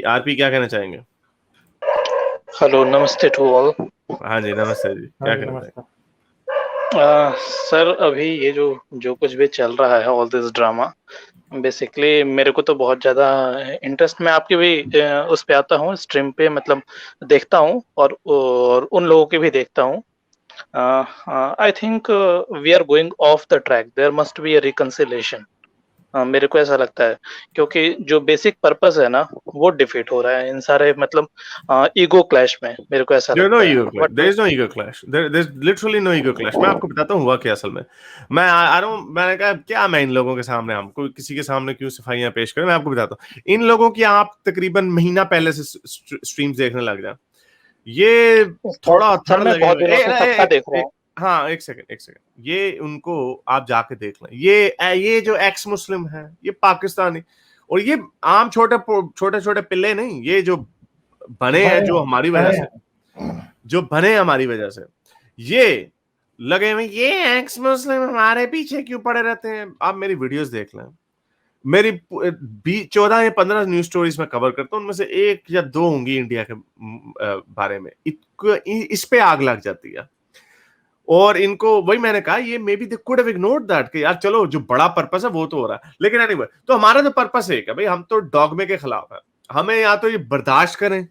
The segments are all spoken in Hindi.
आरपी क्या कहना चाहेंगे? हेलो, नमस्ते टू ऑल। हाँ जी, नमस्ते जी, हाँ क्या जी, कहना चाहेंगे? नमस्कार। सर, अभी ये जो जो कुछ भी चल रहा है, ऑल दिस ड्रामा, बेसिकली मेरे को तो बहुत ज़्यादा इंटरेस्ट, मैं आपके भी उस पे आता हूँ स्ट्रीम पे, मतलब देखता हूँ और उन लोगों के भी देखता हूँ। I think we are going off the track, there must be a reconciliation. मेरे को ऐसा लगता है, क्योंकि जो बेसिक पर्पस है ना, वो डिफीट हो रहा है इन सारे, मतलब ईगो क्लैश में, मेरे को ऐसा There is no लगता है। ego clash. There is no ego clash. There's literally no ego clash. मैं आपको बताता हूँ हुआ क्या असल में। मैं आ रहा हूँ, मैंने कहा क्या मैं इन लोगों के सामने, हम कोई किसी के सामने क्यों सफाइयां पेश करें। मैं आपको बताता हूँ इन लोगों की आप तकरीबन महीना पहले से स्ट्रीम्स देखने लग जाए। ये सर थोड़ा सर थोड़ा मैं बहुत लगेगा दिनों से सबका देख रहा हूँ। हाँ, एक सेकंड, ये उनको आप जाके देख लें। ये जो एक्स मुस्लिम है, ये पाकिस्तानी, और ये आम छोटे छोटे छोटे पिल्ले नहीं, ये जो बने हैं जो हमारी वजह से, जो बने हमारी वजह से, ये लगे हुए ये एक्स मुस्लिम हमारे पीछे क्यों पड़े रहते हैं। आप मेरी वीडियोस देख लें, मेरी 14 या 15 न्यूज स्टोरीज में कवर करता हूं, उनमें से एक या दो होंगी इंडिया के बारे में। इस पे आग लग जाती है। और इनको वही मैंने कहा, ये may be they could have ignored that कि यार चलो जो बड़ा पर्पस है वो तो हो रहा है, लेकिन एनीवे तो हमारा जो पर्पस है कि भाई हम तो डॉगमे के खिलाफ है, हमें या तो ये बर्दाश्त करें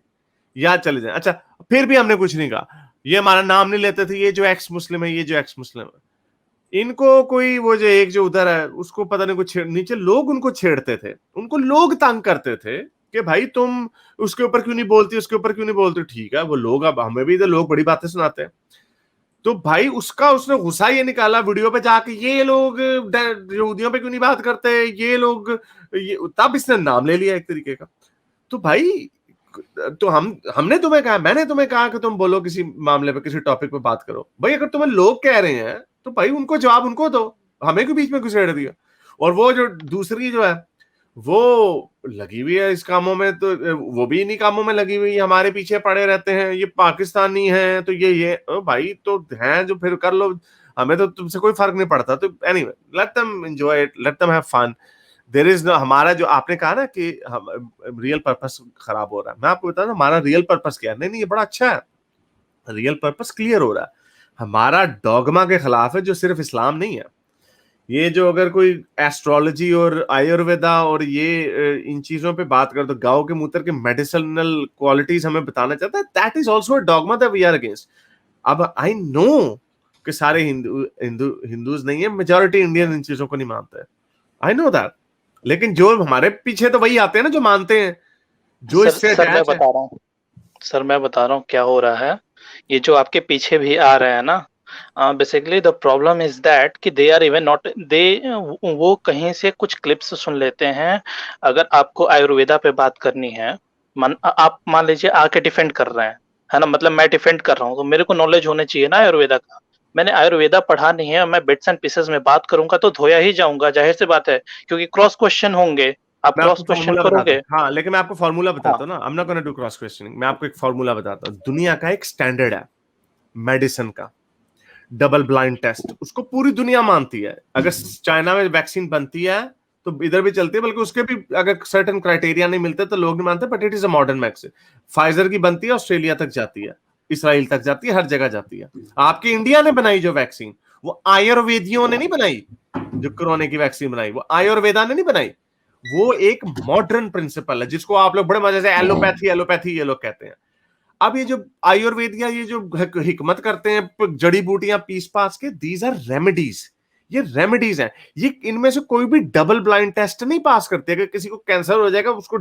या चले जाएं। अच्छा, फिर भी हमने कुछ नहीं कहा, ये हमारा नाम नहीं लेते थे, ये जो एक्स मुस्लिम है, ये जो एक्स मुस्लिम है, इनको कोई वो जो एक जो उधर है उसको पता नहीं कुछ नीचे लोग उनको छेड़ते थे, उनको लोग तंग करते थे कि भाई तुम उसके ऊपर क्यों नहीं बोलती, उसके ऊपर क्यों नहीं बोलती। ठीक है, वो लोग, अब हमें भी तो लोग बड़ी बातें सुनाते हैं, तो भाई उसका उसने गुस्सा ये निकाला वीडियो पे जाके, ये लोग यहूदियों पे क्यों नहीं बात करते, ये लोग तब इसने नाम ले लिया एक तरीके का। तो भाई, तो हमने तुम्हें कहा, मैंने तुम्हें कहा कि तुम बोलो किसी मामले पे, किसी टॉपिक पे बात करो। भाई अगर तुम्हें लोग कह रहे हैं तो भाई उनको जवाब उनको दो, हमें क्यों बीच में घुसेड़ दिया। और वो जो दूसरी जो है वो लगी हुई है इस कामों में, तो वो भी इन्हीं कामों में लगी हुई है, हमारे पीछे पड़े रहते हैं, ये पाकिस्तानी हैं तो ये भाई तो हैं जो, फिर कर लो, हमें तो तुमसे कोई फर्क नहीं पड़ता। तो anyway, let them enjoy it, let them have fun. There is no, हमारा जो आपने कहा ना कि हम रियल पर्पस खराब हो रहा है, मैं आपको बता दूं हमारा रियल पर्पस क्या है। नहीं नहीं, ये बड़ा अच्छा है, रियल पर्पस क्लियर हो रहा है। हमारा डॉगमा के खिलाफ है, जो सिर्फ इस्लाम नहीं है। ये जो अगर कोई एस्ट्रोलॉजी और आयुर्वेदा और ये इन चीजों पे बात कर, तो गांव के मूत्र के मेडिसिनल क्वालिटीज हमें बताना चाहता है, that is also a dogma that we are against. अब आई नो कि सारे हिंदूज नहीं है, मेजॉरिटी इंडियन इन चीजों को नहीं मानते हैं, आई नो दैट। लेकिन जो हमारे पीछे तो वही आते हैं ना जो मानते हैं, जो सर इससे सर मैं अटैच है। बता रहा हूँ सर मैं बता रहा हूँ क्या हो रहा है। ये जो आपके पीछे भी आ रहे हैं ना, basically the problem is that कि they are even not they, वो कहीं से कुछ क्लिप्स सुन लेते हैं। अगर आपको आयुर्वेदा पे बात करनी है, आप मान लीजिए आके डिफेंड कर रहे हैं, है ना, मतलब मैं डिफेंड कर रहा हूँ, तो मेरे को नॉलेज होना चाहिए ना आयुर्वेदा का। मैंने आयुर्वेदा पढ़ा नहीं है, मैं बिट्स एंड पीसेस में बात करूंगा तो धोया ही जाऊंगा, जाहिर सी बात है, क्योंकि क्रॉस क्वेश्चन होंगे, आप मैं क्रॉस आपको क्वेश्चन फॉर्मूला बताता करोगे। हूँ, हाँ, लेकिन मैं आपको फॉर्मूला बताता हाँ। हूँ ना, आई am not gonna do cross questioning. मैं आपको एक फॉर्मूला बताता हूँ, दुनिया का एक स्टैंडर्ड है मेडिसिन का, डबल ब्लाइंड टेस्ट, उसको पूरी दुनिया मानती है। अगर चाइना में वैक्सीन बनती है तो इधर भी चलती है, बल्कि उसके भी अगर सर्टेन क्राइटेरिया नहीं मिलते तो लोग नहीं मानते, but it is a modern vaccine. Pfizer की बनती है, ऑस्ट्रेलिया तक जाती है, इसराइल तक जाती है, हर जगह जाती है। आपकी इंडिया ने बनाई जो वैक्सीन, वो आयुर्वेदियों ने नहीं बनाई। जो कोरोना की वैक्सीन बनाई वो आयुर्वेदा ने नहीं बनाई, वो एक मॉडर्न प्रिंसिपल है, जिसको आप लोग बड़े मजे से एलोपैथी एलोपैथी ये लोग कहते हैं। अब ये जो आयुर्वेद या ये जो हिकमत करते हैं जड़ी बूटियां पीस पास के, दीज आर रेमेडीज, ये रेमेडीज हैं। ये इनमें से कोई भी डबल ब्लाइंड टेस्ट नहीं पास करते। अगर किसी को कैंसर हो जाएगा उसको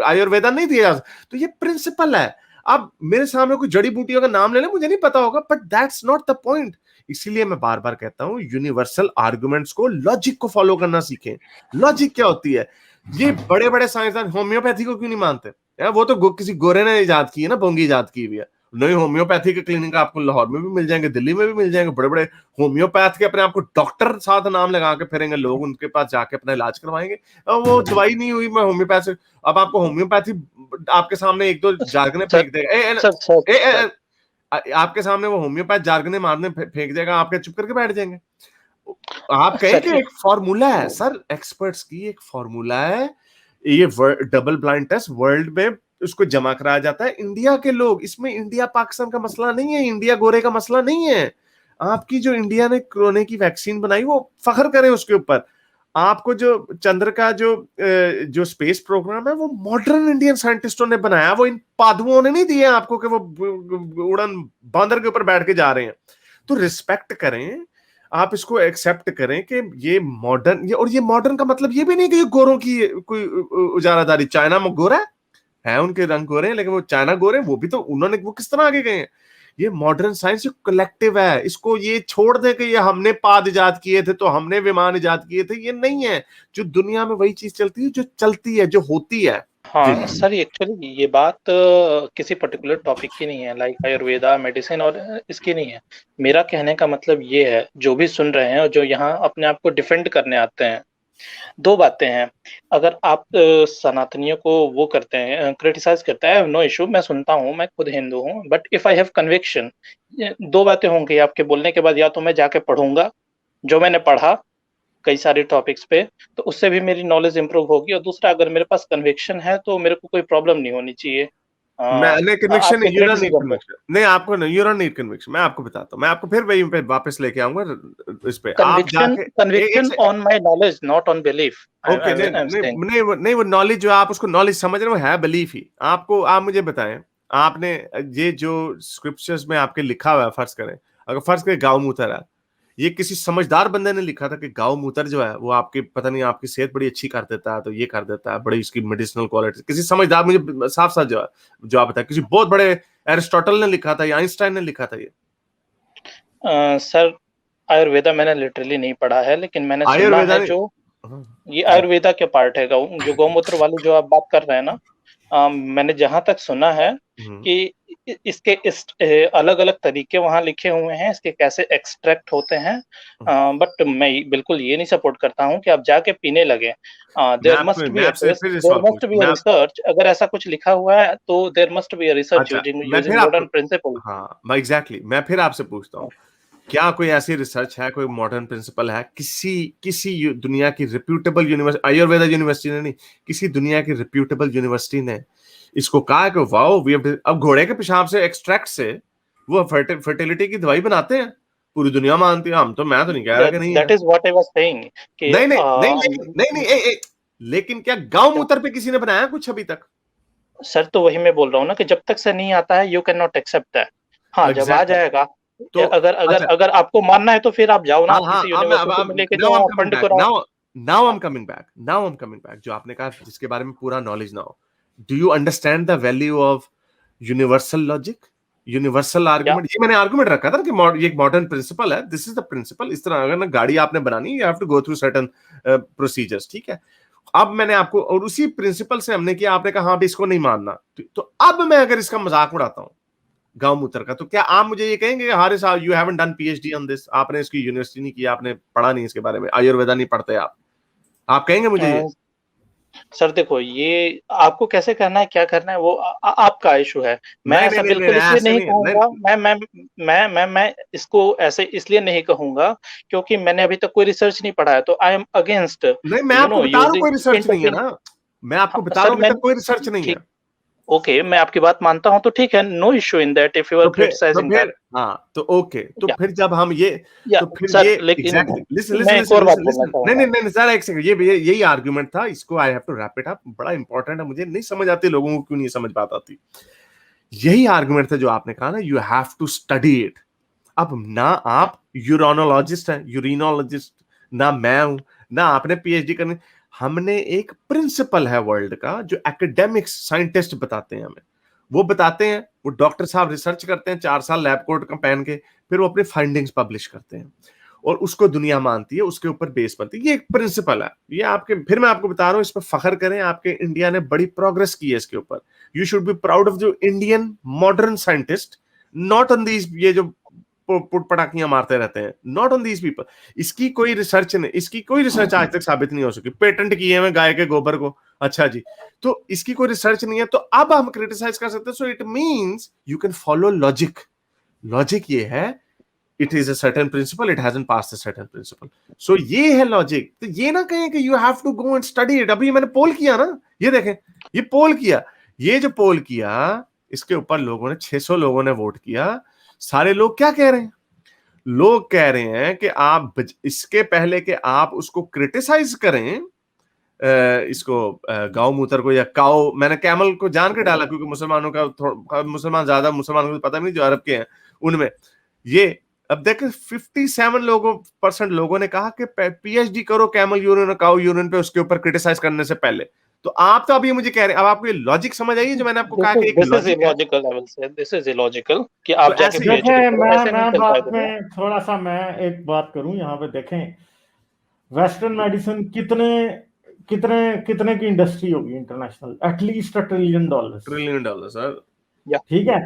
आयुर्वेदा नहीं दिया, तो ये प्रिंसिपल है। अब मेरे सामने कोई जड़ी बूटियों का नाम ले ले, मुझे नहीं पता होगा, but that's not the point. इसीलिए मैं बार बार कहता हूं, यूनिवर्सल आर्गुमेंट्स को, लॉजिक को फॉलो करना सीखें। लॉजिक क्या होती है? ये बड़े बड़े साइंसदान होम्योपैथी को क्यों नहीं मानते यार? वो तो किसी गोरे ने इजाद की है ना, भोंगी इजाद की हुई है। नहीं, होम्योपैथी के क्लिनिक आपको लाहौर में भी मिल जाएंगे, दिल्ली में भी मिल जाएंगे। बड़े बड़े होम्योपैथ के अपने आपको डॉक्टर साथ नाम लगा के फिरेंगे लोग, उनके पास जाके अपना इलाज करवाएंगे। वो दवाई नहीं हुई, मैं होम्योपैथ से, अब आपको होम्योपैथी आपके सामने एक दो जार्गने सर फेंक देगा। सर सर सर आपके सामने वो होम्योपैथ जार्गने मारने फेंक देगा, आपके चुप करके बैठ जाएंगे। आप कहें सर कि एक फॉर्मूला है सर, एक्सपर्ट्स की एक फॉर्मूला है ये डबल ब्लाइंड टेस्ट वर्ल्ड में उसको जमा कराया जाता है। इंडिया के लोग, इसमें इंडिया पाकिस्तान का मसला नहीं है, इंडिया गोरे का मसला नहीं है। आपकी जो इंडिया ने कोरोना की वैक्सीन बनाई वो फख्र करें उसके ऊपर। आपको जो चंद्र का जो स्पेस प्रोग्राम है वो मॉडर्न इंडियन साइंटिस्टों ने बनाया, वो इन पादुओं ने नहीं दिए आपको कि वो उड़न बांदर के ऊपर बैठ के जा रहे हैं। तो रिस्पेक्ट करें, आप इसको एक्सेप्ट करें कि ये मॉडर्न, और ये मॉडर्न का मतलब ये भी नहीं कि ये गोरों की कोई उजारादारी। चाइना में गोरा है उनके रंग गोरे हैं, लेकिन वो चाइना गोरे, वो भी तो उन्होंने, वो किस तरह आगे गए हैं। ये मॉडर्न साइंस कलेक्टिव है, इसको ये छोड़ दे कि ये हमने पाद इजाद किए थे तो हमने विमान इजाद किए थे, ये नहीं है। जो दुनिया में वही चीज चलती है जो चलती है, जो होती है। हाँ सर, एक्चुअली ये बात किसी पर्टिकुलर टॉपिक की नहीं है, लाइक आयुर्वेदा मेडिसिन और इसकी नहीं है। मेरा कहने का मतलब ये है, जो भी सुन रहे हैं और जो यहाँ अपने आप को डिफेंड करने आते हैं, दो बातें हैं। अगर आप सनातनियों को वो करते हैं, क्रिटिसाइज करते हैं, नो इशू, मैं सुनता हूँ, मैं खुद हिंदू हूँ, but if I have conviction, दो बातें होंगी आपके बोलने के बाद। या तो मैं जाके पढ़ूंगा जो मैंने पढ़ा कई सारे टॉपिक्स पे, तो उससे भी मेरी नॉलेज इंप्रूव होगी, और दूसरा, अगर मेरे पास कन्विक्शन है तो मेरे को कोई प्रॉब्लम नहीं होनी चाहिए मैं कन्विक्शन नहीं, आपके यू डोंट नीड क्रिटिसिज्म में। कन्विक्शन, नहीं आपको नहीं, यू डोंट नीड कन्विक्शन। मैं आपको बताता हूँ, मैं आपको फिर वहीं पे वापस लेके आऊंगा इस पे। आप कन्विक्शन, जाके conviction on my knowledge, not on belief, I okay, नहीं एम नहीं सेइंग। नहीं वो नॉलेज जो आप उसको नॉलेज समझ रहे हो है बिलीफ ही। आपको, आप मुझे बताएं, आपने ये जो स्क्रिप्चर्स में आपके लिखा हुआ है, फर्ज करें, अगर फर्ज करें गाँव मूत्र है, ये किसी समझदार बंदे ने लिखा था कि गाँव मूत्र जो है वो आपकी, पता नहीं, आपकी सेहत बड़ी अच्छी कर देता है, तो ये कर देता है, बड़ी इसकी मेडिसिनल क्वालिटी। किसी समझदार, मुझे साफ साफ जवाब बताया, किसी बहुत बड़े एरिस्टोटल ने लिखा था या आइंस्टाइन ने लिखा था ये? सर, आयुर्वेदा मैंने लिटरली नहीं पढ़ा है, लेकिन मैंने सुना आयुर्वेदा है ने, जो हाँ, ये जी, आयुर्वेदा के पार्ट है, जो गौमूत्र वाली जो आप बात कर रहे हैं ना, मैंने जहाँ तक सुना है हम्म, कि इसके इस अलग-अलग तरीके वहाँ लिखे हुए हैं, इसके कैसे एक्सट्रैक्ट होते हैं। बट मैं बिल्कुल ये नहीं सपोर्ट करता हूँ कि आप जाके पीने लगे। मैं आपसे फिर देयर सवाल मस्ट पूछता बी हूँ, अ रिसर्च, अगर ऐसा कुछ लिखा हुआ है तो there must be a research अच्छा, यूजिंग मैं यूजिंग फिर आपको, मॉडर्न प्रिंसिपल। हाँ मैं एग्जैक्टली मैं फिर आपसे पूछता हूँ, क्या कोई ऐसी रिसर्च है, कोई मॉडर्न प्रिंसिपल है, किसी किसी दुनिया की रिप्यूटेबल यूनिवर्सिटी, आयुर्वेदा यूनिवर्सिटी ने नहीं, किसी दुनिया की रिप्यूटेबल यूनिवर्सिटी ने इसको कहा है कि वाओ वी हैव, अब घोड़े के पेशाब से एक्सट्रैक्ट से वो फर्टिलिटी की दवाई बनाते हैं, पूरी दुनिया मानती है, हम तो, मैं तो नहीं कह रहा कि नहीं है। That is what I was saying कि नहीं नहीं नहीं नहीं नहीं नहीं लेकिन क्या गांव मूत्र पे किसी ने बनाया कुछ अभी तक? सर, तो वही मैं बोल रहा हूँ ना कि जब तक से नहीं आता है you can not accept that. हाँ, जब आ एग्जैक्टली जाएगा, तो अगर अगर अच्छा, अगर आपको मानना है तो फिर आप जाओ ना, हाँ आप हाँ, किसी अब मैं अब यूनिवर्सिटी में लेके नाउ जाओ, आई एम आप कमिंग फंड बैक, कराओ। नाउ आई हाँ, am coming back, now I am coming back, जो आपने कहा जिसके बारे में पूरा नॉलेज ना हो। Do you understand the value of universal logic, universal या आर्गुमेंट? ये मैंने आर्गुमेंट रखा था कि ये एक मॉडर्न प्रिंसिपल है, दिस इज द प्रिंसिपल। इस तरह अगर ना गाड़ी आपने बनानी, you have to go through certain procedures, ठीक है। अब मैंने आपको, और उसी प्रिंसिपल से हमने किया, आपने कहा हाँ भी इसको नहीं मानना, तो अब मैं अगर इसका मजाक उड़ाता हूं गांव मूत्र का, तो क्या आप मुझे ये कहेंगे कि Haris you haven't done PhD on this, आपने इसकी यूनिवर्सिटी नहीं किया, आपने पढ़ा नहीं इसके बारे में, आयुर्वेदा नहीं पढ़ते आप कहेंगे मुझे ये? सर देखो, ये आपको कैसे करना है, क्या करना है, वो आपका इशू है। मैं नहीं नहीं ऐसा नहीं नहीं बिल्कुल नहीं, इसलिए ऐसे नहीं नहीं है, कहूँगा, नहीं मैं इसको ऐसे इसलिए नहीं कहूँगा क्योंकि मैंने अभी तक कोई रिसर्च नहीं पढ़ा है, तो आई एम अगेंस्ट नहीं, मैं आपको बता रहा हूं यूजिंग कोई रिसर्च नहीं है इंटरफियर। ना, मैं आपको हाँ, बता रहा सर हूं अभी मैं तक कोई रिसर्च नहीं है। ठीक, ओके, मैं आपकी बात मानता हूँ, तो ठीक है, no issue in that if you are तो क्रिटिसाइजिंग दैट। फिर हाँ, तो ओके, तो या फिर जब हम ये, या तो फिर सर, ये लेकिन एग्जैक्टली, लिसन लिसन मैं एक लिसन और बात लिसन बोलना लिसन, नहीं चाहूँगा। नहीं नहीं सर, एक सेकंड, ये यही आर्गुमेंट था, इसको I have to wrap it up, बड़ा इंपॉर्टेंट है, मुझे नहीं समझ आती, लोगों को क्यों नहीं समझ बात आती। यही आर्गुमेंट था जो आपने कहा ना, you have to study it. अब ना आप यूरोनोलॉजिस्ट हैं, यूरिनोलॉजिस्ट, ना मैं हूं, ना आपने पीएचडी करनी। हमने एक प्रिंसिपल है वर्ल्ड का जो एकेडमिक्स साइंटिस्ट बताते हैं हमें, वो बताते हैं, वो डॉक्टर साहब रिसर्च करते हैं 4 साल लैब कोट का पहन के, फिर वो अपने फाइंडिंग्स पब्लिश करते हैं, और उसको दुनिया मानती है, उसके ऊपर बेस बनती है। ये एक प्रिंसिपल है, ये आपके, फिर मैं आपको बता रहा हूं, इस पर फख्र करें, आपके इंडिया ने बड़ी प्रोग्रेस की है इसके ऊपर। You should be proud of जो Indian modern scientist, not on these, ये जो पुट पटाखियां मारते रहते हैं, नॉट ऑन दीज पीपल। इसकी कोई रिसर्च नहीं, इसकी कोई रिसर्च आज तक साबित नहीं हो सकी। पेटेंट किए हैं गाय के गोबर को, अच्छा जी, तो इसकी कोई रिसर्च नहीं है, तो अब हम क्रिटिसाइज कर सकते हैं। So it means you can follow logic. Logic ये है, it is a certain principle, it hasn't passed a certain principle. So ये है लॉजिक. तो ये ना कहें कि you have to go and study it. अभी मैंने पोल किया ना, ये देखें, ये पोल किया, ये जो पोल किया इसके ऊपर लोगों ने 600 लोगों ने वोट किया. सारे लोग क्या कह रहे हैं? लोग कह रहे हैं कि आप इसके पहले कि आप उसको क्रिटिसाइज करें, इसको गौमूत्र को या काऊ, मैंने कैमल को जान के डाला क्योंकि मुसलमानों का मुसलमान ज्यादा, मुसलमानों को पता नहीं जो अरब के हैं उनमें ये. अब देखें 57% लोगों ने कहा कि पीएचडी करो कैमल यूरिन और काऊ यूरिन पे, उसके ऊपर क्रिटिसाइज करने से पहले. तो आप तो अभी मुझे कह रहे हैं, अब आपको ये लॉजिक समझ आई जो मैंने आपको कहा कि एक लॉजिकल लेवल से दिस इज इलॉजिकल कि आप जाके देखें. मैं बात में थोड़ा सा मैं एक बात करूं यहाँ पे. देखें वेस्टर्न मेडिसिन कितने की इंडस्ट्री होगी इंटरनेशनल? At least $1 trillion sir. ठीक है,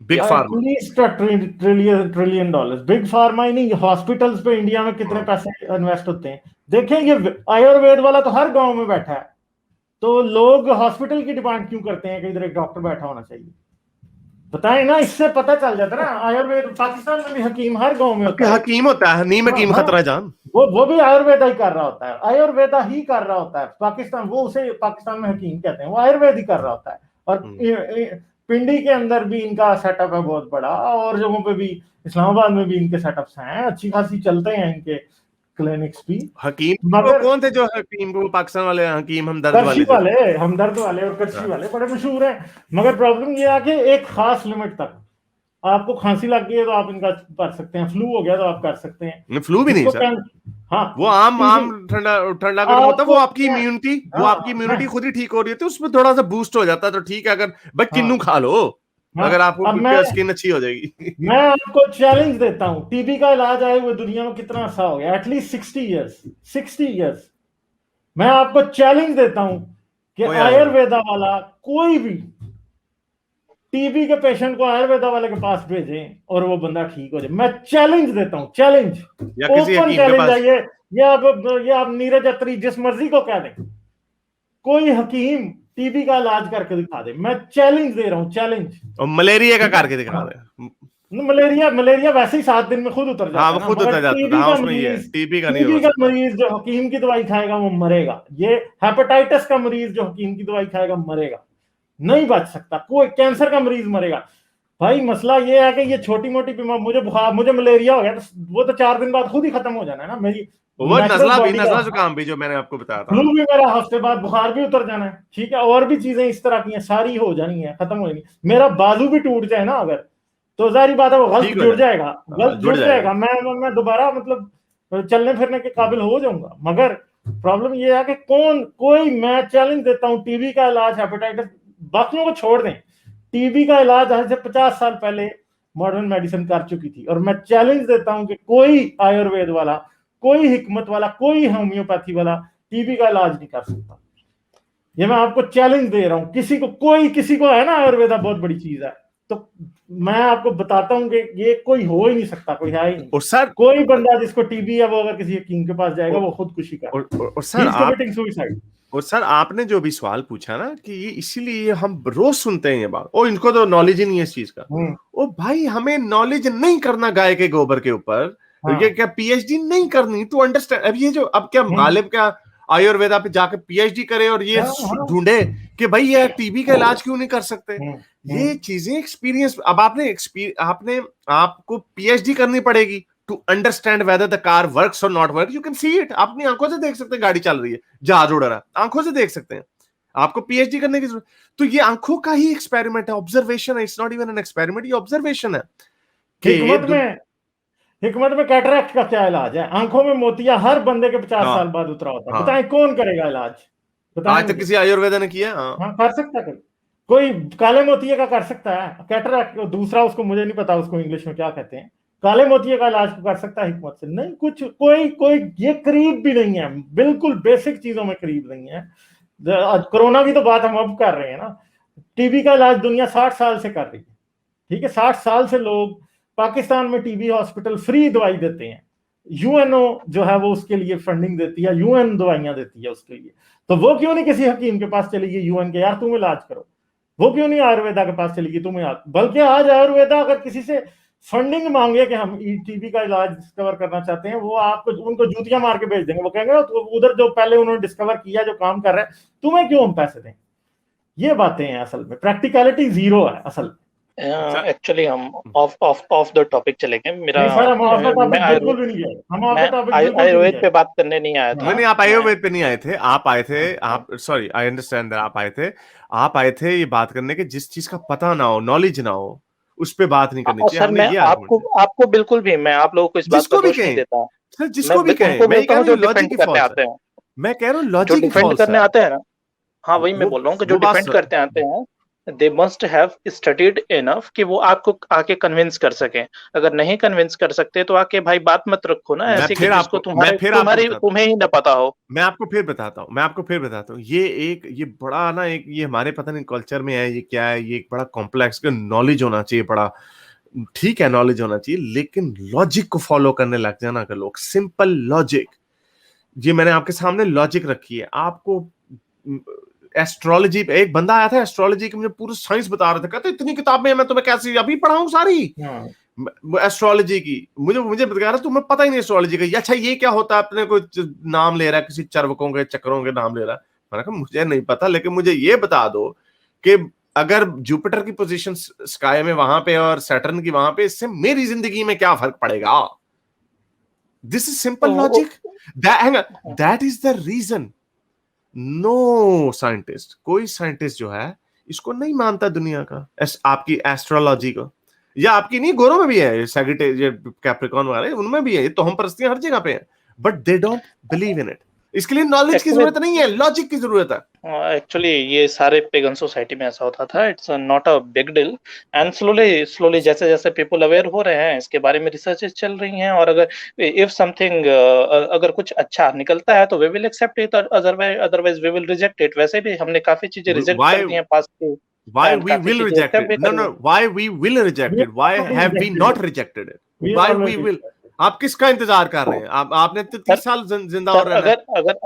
big pharma, at least $1 trillion. Big pharma ही नहीं, हॉस्पिटल्स पे इंडिया में कितने पैसे इन्वेस्ट होते हैं. देखें ये आयुर्वेद वाला तो हर गांव में बैठा है, तो लोग हॉस्पिटल की डिमांड क्यों करते हैं कि इधर एक डॉक्टर बैठा होना चाहिए? बताएं ना, इससे पता चल जाता है ना. आयुर्वेद पाकिस्तान में भी हकीम हर गांव में होता है. हकीम होता है, नीम हकीम खतरा जान, वो भी आयुर्वेदा ही कर रहा होता है. आयुर्वेदा ही कर रहा होता है पाकिस्तान, वो उसे पाकिस्तान में हकीम कहते हैं, वो आयुर्वेद ही कर रहा होता है. और पिंडी के अंदर भी इनका सेटअप है बहुत बड़ा, और जगहों पे भी, इस्लामाबाद में भी इनके सेटअप्स हैं, अच्छी खासी चलते हैं इनके क्लिनिक्स भी. हकीम मगर कौन थे जो हकीम को पाकिस्तान वाले हकीम हमदर्द वाले और करशी वाले बड़े मशहूर हैं. मगर प्रॉब्लम ये है कि एक खास लिमिट तक. आपको खांसी लग गई है तो आप इनका कर सकते हैं, फ्लू हो गया तो आप कर सकते हैं. फ्लू भी नहीं सर, हाँ वो आम ठंडा गर्म होता है, वो आपकी इम्यूनिटी खुद ही ठीक हो रही है, तो उसमें थोड़ा सा बूस्ट हो जाता है. तो ठीक है, अगर भाई किन्नू खा लो, अगर आपको स्किन अच्छी हो जाएगी. मैं आपको चैलेंज देता हूं, टीबी का इलाज आए हुए दुनिया में कितना अर्सा हो गया? At least 60 years. मैं आपको चैलेंज देता हूं कि आयुर्वेदा वाला कोई भी टीबी के पेशेंट को आयुर्वेदा वाले के पास भेजें और वो बंदा ठीक हो जाए. मैं चैलेंज देता हूं, चैलेंज, ओपन चैलेंज है ये. ये आप नीरज अत्री जिस मर्जी को कह दें, कोई हकीम टीबी का इलाज करके दिखा दे. मैं चैलेंज दे रहा हूं, चैलेंज. और मलेरिया का करके दिखा दे. मलेरिया वैसे ही 7 दिन में खुद उतर जाता है. हाँ, खुद उतर जाता है. हाँ, उसमें ये टीबी का नहीं होगा. टीबी का मरीज जो हकीम की दवाई खाएगा वो मरेगा. ये हेपेटाइटिस का मरीज जो हकीम की दवाई खाएगा मरेगा, नहीं बच सकता. कोई कैंसर का मरीज मरेगा. भाई मसला ये है कि ये छोटी मोटी बीमारी, मुझे बुखार, मुझे मलेरिया हो गया तो वो तो 4 दिन बाद खुद ही खत्म हो जाना है ना. मेरी वो नज़ला जुकाम भी जो मैंने आपको बताया था, फ्लू भी मेरा हफ्ते बाद, बुखार भी उतर जाना है. ठीक है, और भी चीजें इस तरह की हैं, सारी हो जानी है, खत्म हो जानी. मेरा बाजू भी टूट जाए ना अगर, तो जारी बात है वो गलत जुड़ जाएगा. मैं दोबारा मतलब चलने फिरने के काबिल हो जाऊंगा. मगर प्रॉब्लम ये है कि मैं चैलेंज देता हूँ, टीबी का इलाज, हेपेटाइटिस, बाकियों को छोड़ दें, टीबी का इलाज आज से 50 साल पहले मॉडर्न मेडिसिन कर चुकी थी. और मैं चैलेंज देता हूं कि कोई आयुर्वेद वाला, कोई हिकमत वाला, कोई होम्योपैथी वाला टीबी का इलाज नहीं कर सकता. ये मैं आपको चैलेंज दे रहा हूं. किसी को है ना आयुर्वेदा बहुत बड़ी चीज है, तो मैं आपको बताता हूं कि ये कोई हो ही नहीं सकता, कोई है ही नहीं. और सर कोई बंदा जिसको टीबी है वो अगर किसी हकीम के पास जाएगा वो खुदकुशी कर. और सर आपने जो भी सवाल पूछा ना कि ये इसीलिए हम रोज सुनते हैं ये बात, ओ इनको तो नॉलेज ही नहीं है इस चीज का. ओ भाई, हमें नॉलेज नहीं करना गाय के गोबर के ऊपर. ये क्या पीएचडी नहीं करनी टू अंडरस्टैंड? अब ये जो अब क्या गालिब क्या आयुर्वेदा पे जाके पीएचडी करे और ये ढूंढे कि भाई ये टीबी का इलाज क्यों नहीं कर सकते? ये चीजें एक्सपीरियंस. अब आपको पीएचडी करनी पड़ेगी to understand whether the car works और not work. You can see it. आप अपनी आंखों से देख सकते हैं गाड़ी चल रही है, जहाज उड़ रहा है, आंखों से देख सकते हैं. आपको पीएचडी करने की जरूरत? तो ये आंखों का ही एक्सपेरिमेंट है, ऑब्जर्वेशन है. It's not even an experiment, ये ऑब्जर्वेशन है. हिकमत में कैटरैक्ट का क्या इलाज है? आंखों में मोतिया हर बंदे के 50 साल बाद उतरा होता है. बताएं कौन करेगा इलाज? आज तक किसी आयुर्वेदा ने किया? हाँ, कर सकता है कोई. काले मोतिये का कर सकता है कैटरैक्ट. दूसरा उसको मुझे नहीं पता उसको इंग्लिश में क्या कहते हैं. काले मोतिये का इलाज कर सकता है हिकमत से? नहीं, कुछ कोई ये करीब भी नहीं है, बिल्कुल बेसिक चीजों में करीब नहीं है. कोरोना की तो बात हम अब कर रहे हैं ना. टीबी का इलाज दुनिया 60 साल से कर रही है. ठीक है, 60 साल से लोग पाकिस्तान में टीबी हॉस्पिटल फ्री दवाई देते हैं. यूएनओ जो है वो उसके लिए फंडिंग देती है, यूएन दवाइयां देती है उसके लिए. तो वो क्यों नहीं किसी हकीम के पास चलेगी यूएन के, यार तुम इलाज करो? वो क्यों नहीं आयुर्वेदा के पास चलेगी, तुम यार? बल्कि आज आयुर्वेदा अगर किसी से फंडिंग मांगे कि हम टीबी का इलाज डिस्कवर करना चाहते हैं, वो आपको उनको जूतियां मार के भेज देंगे। वो कहेंगे तो उधर जो पहले उन्होंने डिस्कवर किया, जो काम कर रहा है, तुम्हें क्यों हम पैसे दें। ये बातें हैं, असल में प्रैक्टिकलिटी जीरो है असल में। एक्चुअली हम ऑफ द टॉपिक चलेंगे। मेरा मैं आयुर्वेद पे बात करने नहीं आया था। नहीं, आप आयुर्वेद पे नहीं आए थे, आप आए थे, आप सॉरी, आई अंडरस्टैंड दैट, आप आए थे ये बात करने के जिस चीज का पता ना हो, नॉलेज ना हो, उस पे बात नहीं करनी चाहिए। सर मैं आपको बिल्कुल भी, मैं आप लोगों को इस बात का दोष नहीं देता। सर जिसको भी कहें, मैं कह रहा हूँ लॉजिक करने आते हैं, मैं कह रहा हूँ लॉजिक डिफेंड करने आते हैं ना। हाँ, वही मैं बोल रहा हूँ कि जो डिफेंड करते आते हैं, they must have studied enough कि वो आपको आके कन्विंस कर सके। अगर नहीं कन्विंस कर सकते तो आके भाई बात मत रखो ना ऐसे कि जिसको तुम्हें ही ना पता हो। मैं आपको फिर बताता हूँ, ये बड़ा ना, एक ये हमारे पता नहीं कल्चर में है, ये क्या है, ये एक बड़ा कॉम्प्लेक्स का नॉलेज होना चाहिए, बड़ा ठीक है नॉलेज होना चाहिए, लेकिन लॉजिक को फॉलो करने लग जाना का लोग, सिंपल लॉजिक। ये मैंने आपके सामने लॉजिक रखी है। आपको एस्ट्रोलॉजी पे एक बंदा आया था, एस्ट्रोलॉजी की मुझे पूरी साइंस बता रहा था, कहते इतनी किताबें मैं तुम्हें कैसे अभी पढ़ाऊं सारी एस्ट्रोलॉजी की। मुझे बता रहा तुम्हें पता ही नहीं एस्ट्रोलॉजी का। अच्छा ये क्या होता है, अपने को नाम ले रहा है, किसी चरवकों के चक्रों के नाम ले रहा है। मैंने कहा मुझे नहीं पता, लेकिन मुझे ये बता दो कि अगर जुपिटर की पोजीशन स्काई में वहां पे और सैटर्न की वहां पे, इससे मेरी जिंदगी में क्या फर्क पड़ेगा। This is simple logic, that is the reason no scientist, कोई साइंटिस्ट जो है इसको नहीं मानता दुनिया का, आपकी एस्ट्रोलॉजी को, या आपकी नहीं, गोरों में भी है, सैजिटेरियस कैप्रिकॉर्न वाले उनमें भी है, ये तो हम परस्तियां हर जगह पे हैं, but they don't believe in it. इसके लिए नॉलेज की जरूरत नहीं है, लॉजिक की जरूरत है। एक्चुअली ये सारे पेगन सोसाइटी में ऐसा होता था, it's not a big deal, and slowly जैसे जैसे पीपल अवेयर हो रहे हैं इसके बारे में, रिसर्चेस चल रही हैं, और अगर इफ समथिंग अगर कुछ अच्छा निकलता है तो we will accept it, otherwise we will reject it. वैसे भी हमने काफी चीजें रिजेक्ट कर दी हैं पास्ट की। Why we will reject it? No, why we will reject it? Why have we not rejected it? Why we will? आप किसका इंतजार कर रहे हैं? आपने तो 30 साल जिंदा हो रहे हैं।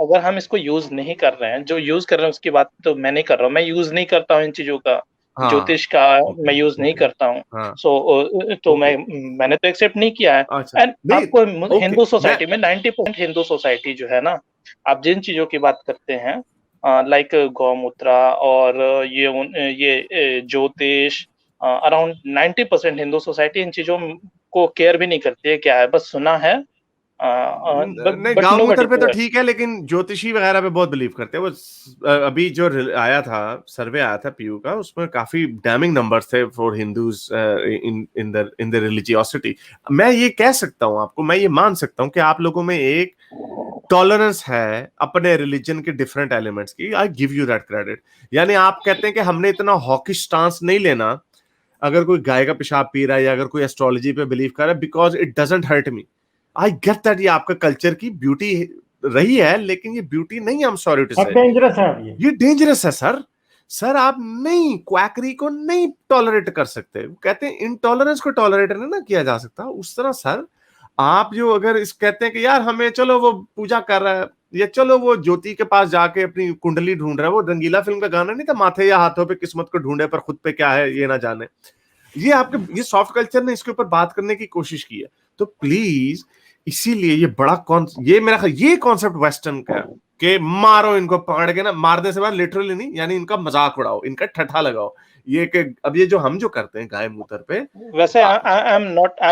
अगर हम इसको यूज नहीं कर रहे हैं, जो यूज कर रहे हैं उसकी बात तो मैं नहीं कर रहा हूँ, मैं यूज नहीं करता हूँ इन चीजों का, ज्योतिष का मैं यूज नहीं करता हूँ। तो मैंने तो एक्सेप्ट नहीं किया है। एंड आपको हिंदू सोसाइटी में 90% हिंदू सोसाइटी जो है ना, आप जिन चीजों की बात करते हैं लाइक गौमूत्रा और ये ज्योतिष, अराउंड 90% हिंदू सोसाइटी इन चीजों को केयर भी नहीं करती है क्या है, बस सुना है। नहीं, गौमूत्र पे तो ठीक है, लेकिन ज्योतिषी वगैरह पे बहुत बिलीव करते हैं। वो अभी जो आया था, सर्वे आया था पीयू का, उसमें काफी डैमिंग नंबर्स थे for Hindus in the religiosity. मैं ये कह सकता हूँ आपको, मैं ये मान सकता हूँ कि आप लोगों में एक टॉलरेंस है अपने रिलीजन के डिफरेंट एलिमेंट्स की, I give you that credit. यानी आप कहते हैं कि हमने इतना हॉकिश स्टांस नहीं लेना अगर कोई गाय का पेशाब पी रहा है या अगर कोई एस्ट्रोलॉजी पे बिलीव कर रहा है, because it doesn't hurt me. I get that, ये आपका कल्चर की ब्यूटी रही है, लेकिन ये ब्यूटी नहीं है, आई एम सॉरी टू से, डेंजरस है ये डेंजरस है सर। आप नहीं, क्वैकरी को नहीं टॉलरेट कर सकते। कहते हैं इनटॉलरेंस को टॉलरेट नहीं ना किया जा सकता उस तरह। सर आप जो अगर इस कहते हैं कि यार हमें, चलो वो पूजा कर रहा है, या चलो वो ज्योति के पास जाके अपनी कुंडली ढूंढ रहा है, वो रंगीला फिल्म का गाना नहीं था, माथे या हाथों पे किस्मत को ढूंढे पर खुद पे क्या है ये ना जाने। ये आपके ये सॉफ्ट कल्चर ने इसके ऊपर बात करने की कोशिश की है। तो प्लीज, इसीलिए ये बड़ा ये मेरा ये कॉन्सेप्ट वेस्टर्न का कि मारो इनको, पकड़ के ना, मारने से बाद लिटरली नहीं, यानी इनका मजाक उड़ाओ, इनका ठट्ठा लगाओ। ये कि अब ये जो हम जो करते हैं गाय मूत्र पे, वैसे I am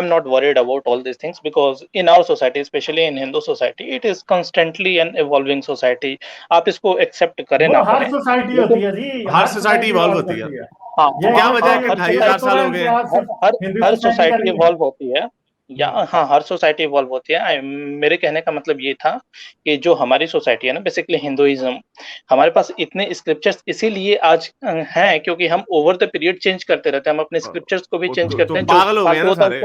not worried about all this things, because in our society, specially in Hindu society, it is constantly an evolving society. आप इसको एक्सेप्ट करें ना, हर सोसाइटी होती है जी, हर सोसाइटी इवॉल्व होती है। हाँ, क्या वजह है कि 2500 साल हो गए, हर सोसाइटी इवॉल्व होती है, या हाँ हर सोसाइटी इवॉल्व होती है। मेरे कहने का मतलब ये था कि जो हमारी सोसाइटी है ना, बेसिकली हिंदुइज्म, हमारे पास इतने स्क्रिप्चर्स इसीलिए आज हैं क्योंकि हम ओवर द पीरियड चेंज करते रहते हैं, हम अपने स्क्रिप्चर्स को भी चेंज करते हैं, पागल हो गए ना सारे,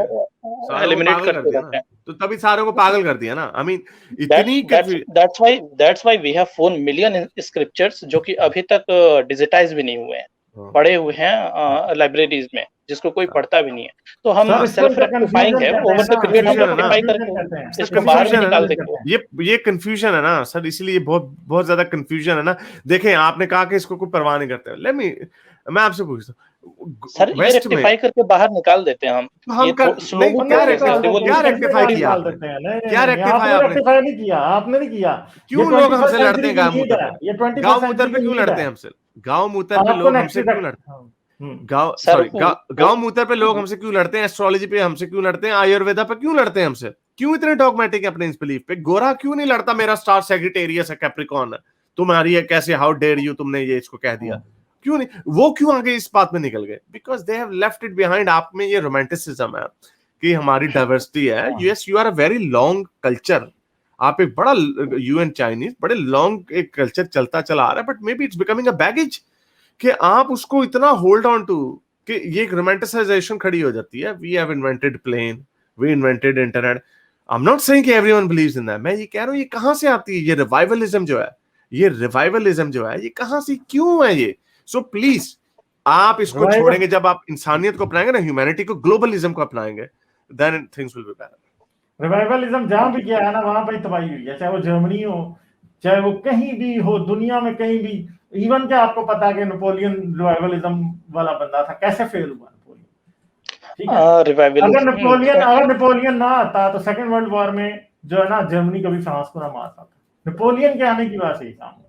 एलिमिनेट करते रहते हैं। तो तभी सारे को पागल कर दिया ना। आई मीन इतनी that's why we have 4 million scriptures जो कि अभी तक डिजिटाइज भी नहीं हुए हैं, पड़े हुए हैं लाइब्रेरीज में, जिसको कोई पढ़ता भी नहीं है। तो हम सेल्फ रेक्टिफाइंग है, ओवर द पीरियड हम रेक्टिफाई करके इसको बाहर भी निकाल देंगे। ये कंफ्यूजन है ना सर, इसलिए बहुत ज्यादा कंफ्यूजन है ना। देखें, आपने कहा कि इसको कोई परवाह नहीं करते। मैं आपसे पूछता हूँ, सर ये वेस्ट में रेक्टिफाई करके बाहर निकाल देते हैं हम। हम ये कर slowly नहीं, क्या progressive रेक्टिफाई revolution किया निकाल आपने? देते हैं। नहीं क्या नहीं नहीं, रेक्टिफाई आपने आपने? रेक्टिफाई नहीं किया, आपने नहीं किया। क्यों ये लोग 21st हमसे लड़ते सेंचुरी हैं की गांव नीड मूत्र है, पे? ये 21st गांव मूत्र सेंचुरी पे की क्यों नीड लड़ते है। हैं हमसे? गांव मूत्र पे आपको लोग नेक्स्ट हमसे क्यों लड़ते सर सॉरी वो गांव मूत्र पे लोग हमसे क्यों लड़ते हैं? एस्ट्रोलॉजी पे हमसे क्यों लड़ते हैं? आयुर्वेदा पे क्यों लड़ते हैं हमसे? क्यों इतने डॉगमेटिक है अपने इस बिलीफ पे? गोरा क्यों नहीं लड़ता? मेरा स्टार सेक्रेटेरियस है, कैप्रिकॉर्न है, तुम्हारी है कैसे, हाउ डेयर यू, तुमने ये इसको कह दिया, क्यों नहीं? वो क्यों आगे इस बात में निकल गए? Because they have left it behind. आप में ये रोमांटिसिज्म है कि हमारी डाइवर्सिटी है। Yes, you are a very long culture. आप एक बड़ा यू एंड चाइनीज बड़े लॉन्ग एक कल्चर चलता चला आ रहा है, but maybe it's becoming a baggage कि आप उसको इतना होल्ड ऑन टू कि ये एक रोमांटिसाइजेशन खड़ी हो जाती है। We have invented plane, we invented internet. I am not saying कि एवरीवन बिलीव्स इन दैट। मैं ये कह रहा हूं, ये कहां से आती है ये रिवाइवलिज्म जो है? ये रिवाइवलिज्म जो है, ये कहां से क्यों है ये? सो प्लीज आप इसको छोड़ेंगे जब आप इंसानियत को अपनाएंगे ना, ह्यूमैनिटी को, ग्लोबलिज्म को अपनाएंगे, then things will be better. Revivalism जहां भी गया है ना, वहां पर तबाही हुई है, चाहे वो जर्मनी हो, चाहे वो कहीं भी हो दुनिया में, कहीं भी। इवन क्या आपको पता है कि नेपोलियन रिवाइवलिज्म वाला बंदा था, कैसे फेल हुआ नेपोलियन? ठीक है, अगर नेपोलियन ना आता तो सेकंड वर्ल्ड वॉर में जो है ना, जर्मनी कभी फ्रांस को ना मार पाता। नेपोलियन के आने की वजह से ही काम हुआ।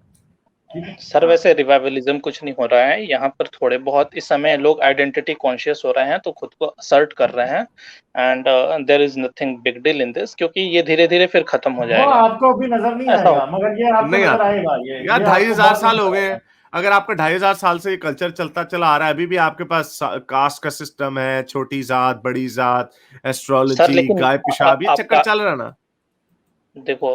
सर वैसे रिवाइवलिज्म कुछ नहीं हो रहा है यहाँ पर। थोड़े बहुत इस समय लोग आइडेंटिटी कॉन्शियस हो रहे हैं, तो खुद को असर्ट कर रहे हैं, and there is nothing big deal in this, क्योंकि ये धीरे धीरे फिर खत्म हो जाएगा। आपको भी नजर नहीं आएगा, मगर ये आपको नजर आएगा। ये यार 2500 साल हो गए हैं। अगर आपका 2500 साल से ये कल्चर चलता चला आ रहा है, अभी भी आपके पास कास्ट का सिस्टम है, छोटी जात, बड़ी जात, एस्ट्रोलॉजी, गाय पेशाब, ये चक्कर चल रहा ना। देखो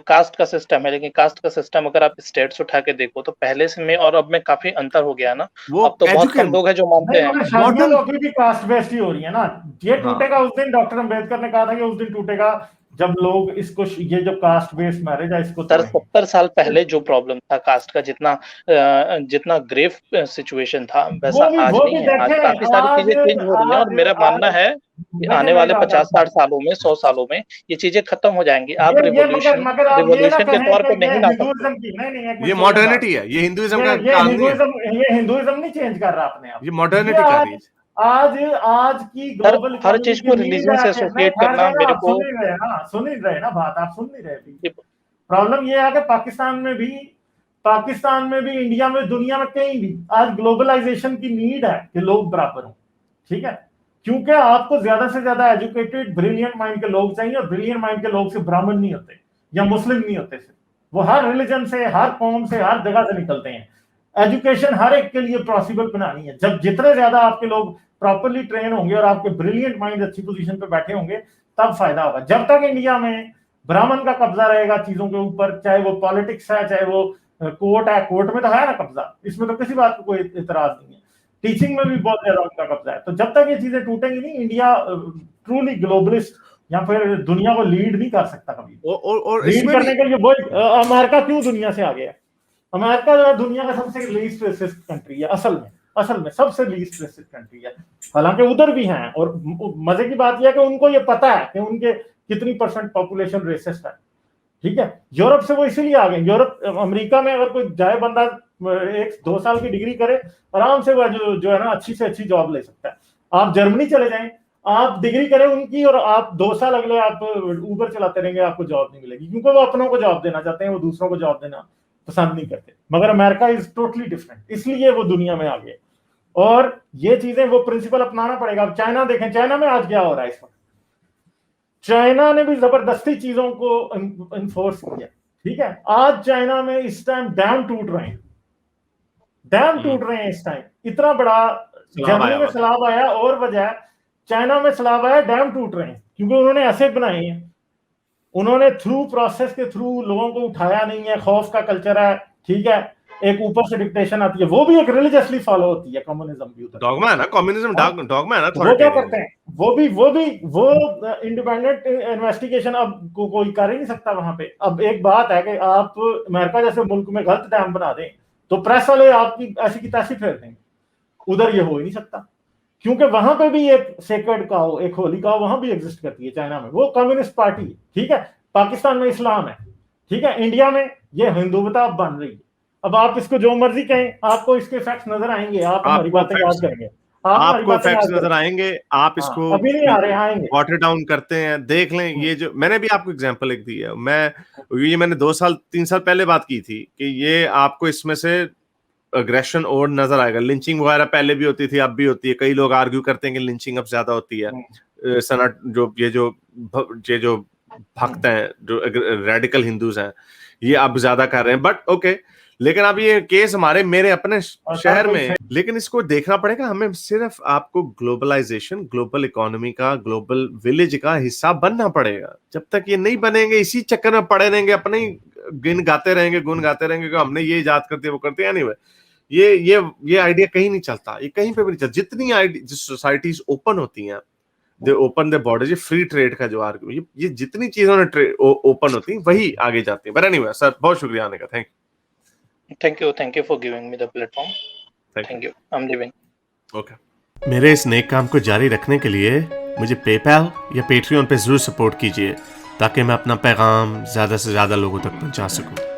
कास्ट का सिस्टम है, लेकिन कास्ट का सिस्टम अगर आप स्टेट्स उठा के देखो तो पहले से में और अब में काफी अंतर हो गया ना। अब तो बहुत कम लोग हैं जो मानते हैं। मॉडर्न अभी भी कास्ट बेस्ड ही हो रही है ना। ये टूटेगा उस दिन, डॉक्टर अम्बेडकर ने कहा था कि उस दिन टूटेगा जब लोग इसको, ये जो कास्ट बेस्ड मैरिज है इसको। 70 साल पहले जो प्रॉब्लम था कास्ट का, जितना ग्रेव सिचुएशन था वैसा आज नहीं है। आज काफी सारी चीजें चेंज हो रही हैं, और मेरा मानना है कि आने वाले 50-60 सालों में, 100 सालों में ये चीजें खत्म हो जाएंगी। आप रिवॉल्यूशन के तौर पे नहीं ला सकते। ये मॉडर्निटी है, ये हिंदुइज्म का काम नहीं है। ये हिंदुइज्म नहीं चेंज कर रहा अपने आप, ये मॉडर्निटी कर रही है। आज की ग्लोबल हर चीज को रिलीजन से एसोसिएट करना मेरे को सुन ही रहे ना बात, आप सुन नहीं रहे। प्रॉब्लम ये है कि पाकिस्तान में भी, इंडिया में, दुनिया में कहीं भी आज ग्लोबलाइजेशन की नीड है कि लोग बराबर हों। ठीक है, क्योंकि आपको ज्यादा से ज्यादा एजुकेटेड ब्रिलियंट माइंड के लोग चाहिए, और ब्रिलियंट माइंड के लोग से ब्राह्मण नहीं होते या मुस्लिम नहीं होते। वो हर रिलीजन से, हर कौम से, हर जगह से निकलते हैं। एजुकेशन हर एक के लिए पॉसिबल बनानी है। जब जितने ज्यादा आपके लोग प्रॉपर्ली ट्रेन होंगे और आपके ब्रिलियंट माइंड अच्छी पोजीशन पे बैठे होंगे, तब फायदा होगा। जब तक इंडिया में ब्राह्मण का कब्जा रहेगा चीजों के ऊपर, चाहे वो पॉलिटिक्स है, चाहे वो कोर्ट है, कोर्ट में तो है ना कब्जा, इसमें तो किसी बात को कोई इतराज नहीं है। टीचिंग में भी बहुत ज्यादा उनका कब्जा है। तो जब तक ये चीजें टूटेंगी नहीं, इंडिया ट्रूली ग्लोबलिस्ट या फिर दुनिया को लीड नहीं कर सकता कभी। और लीड करने के लिए वो अमेरिका क्यों दुनिया से आ गया? अमेरिका जो है दुनिया का सबसे लीस्ट रेसिस्ट कंट्री है, असल में सबसे लीस्ट रेसिस्ट कंट्री है। हालांकि उधर भी हैं, और मजे की बात यह है कि उनको ये पता है कि उनके कितनी % पॉपुलेशन रेसिस्ट है। ठीक है, यूरोप से वो इसीलिए आ गए। अमेरिका में अगर कोई जाए बंदा 1-2 साल की डिग्री करे, आराम से वो जो है ना अच्छी से अच्छी जॉब ले सकता है। आप जर्मनी चले जाएं, आप डिग्री करें उनकी, और आप 2 साल अगले आप ऊबर चलाते रहेंगे, आपको जॉब नहीं मिलेगी, क्योंकि वो अपनों को जॉब देना चाहते हैं, वो दूसरों को जॉब देना पसंद नहीं करते। मगर अमेरिका इज टोटली डिफरेंट, इसलिए वो दुनिया में आ गए। और ये चीजें, वो प्रिंसिपल अपनाना पड़ेगा। अब चाइना देखें, चाइना में आज क्या हो रहा है इस वक्त। चाइना ने भी जबरदस्ती चीजों को इन्फोर्स किया। ठीक है, आज चाइना में इस टाइम डैम टूट रहे हैं इस टाइम। इतना बड़ा जर्मनी में सैलाब आया, और वजह चाइना में सैलाब आया, डैम टूट रहे हैं, क्योंकि उन्होंने ऐसे बनाए हैं। उन्होंने थ्रू प्रोसेस के थ्रू लोगों को उठाया नहीं है। खौफ का कल्चर है। ठीक है, एक ऊपर से डिक्टेशन आती है, वो भी एक रिलीजियसली फॉलो होती है। कम्युनिज्म भी डॉगमा है ना, कम्युनिज्म डॉगमा है ना। वो क्या करते हैं, वो इंडिपेंडेंट इन्वेस्टिगेशन अब कोई कर ही नहीं सकता वहां पे। अब एक बात है कि आप अमेरिका जैसे मुल्क में गलत डैम बना दें तो प्रेस वाले आपकी ऐसी की तैसी फेर देंगे। उधर ये हो ही नहीं सकता, क्योंकि वहां पे भी एक सेक्रेड काउ, एक होली काउ वहां भी एग्जिस्ट करती है चाइना में। वो कम्युनिस्ट पार्टी है। ठीक है, पाकिस्तान में इस्लाम है। ठीक है, इंडिया में ये हिंदुत्व बन रही है। अब आप इसको जो मर्जी कहें, आपको इसके इफेक्ट्स नजर आएंगे, आप हमारी बातें याद करेंगे। आपको फैक्ट्स नजर आएंगे, आप इसको अभी नहीं आ रहे, आएंगे, वाटर डाउन करते हैं, देख लें। ये जो मैंने भी आपको एग्जांपल एक दी है, मैंने 2-3 साल पहले बात की थी कि ये आपको इसमें से अग्रेशन और नजर आएगा। लिंचिंग वगैरह पहले भी होती थी, अब भी होती है। कई लोग आर्ग्यू करते हैं कि लिंचिंग अब ज्यादा होती है। सना जो भक्त हैं, जो रेडिकल हिंदूज हैं, ये अब ज्यादा कर रहे हैं, बट ओके। लेकिन अब ये केस मेरे अपने शहर में, लेकिन इसको देखना पड़ेगा हमें। सिर्फ आपको ग्लोबलाइजेशन, ग्लोबल इकोनॉमी का, ग्लोबल विलेज का हिस्सा बनना पड़ेगा। जब तक ये नहीं बनेंगे, इसी चक्कर में पड़े रहेंगे, अपने ही गुण गाते रहेंगे कि हमने ये इजाद कर दिया, वो करते हैं। एनीवे, ये आइडिया कहीं नहीं चलता, ये कहीं पे भी नहीं चलता। जितनी सोसाइटीज ओपन होती हैं, दे ओपन द बॉर्डर, ये फ्री ट्रेड का जो आर्ग्यू, ये जितनी चीजों ने ओपन होती हैं, वही आगे जाती है। बट एनीवे सर, बहुत शुक्रिया आने का। Thank you for giving me the platform. Thank you, I am living. Okay. मेरे इस नेक काम को जारी रखने के लिए मुझे पेपैल या पेट्रियन पे जरूर सपोर्ट कीजिए, ताकि मैं अपना पैगाम ज्यादा से ज्यादा लोगों तक पहुंचा सकूं।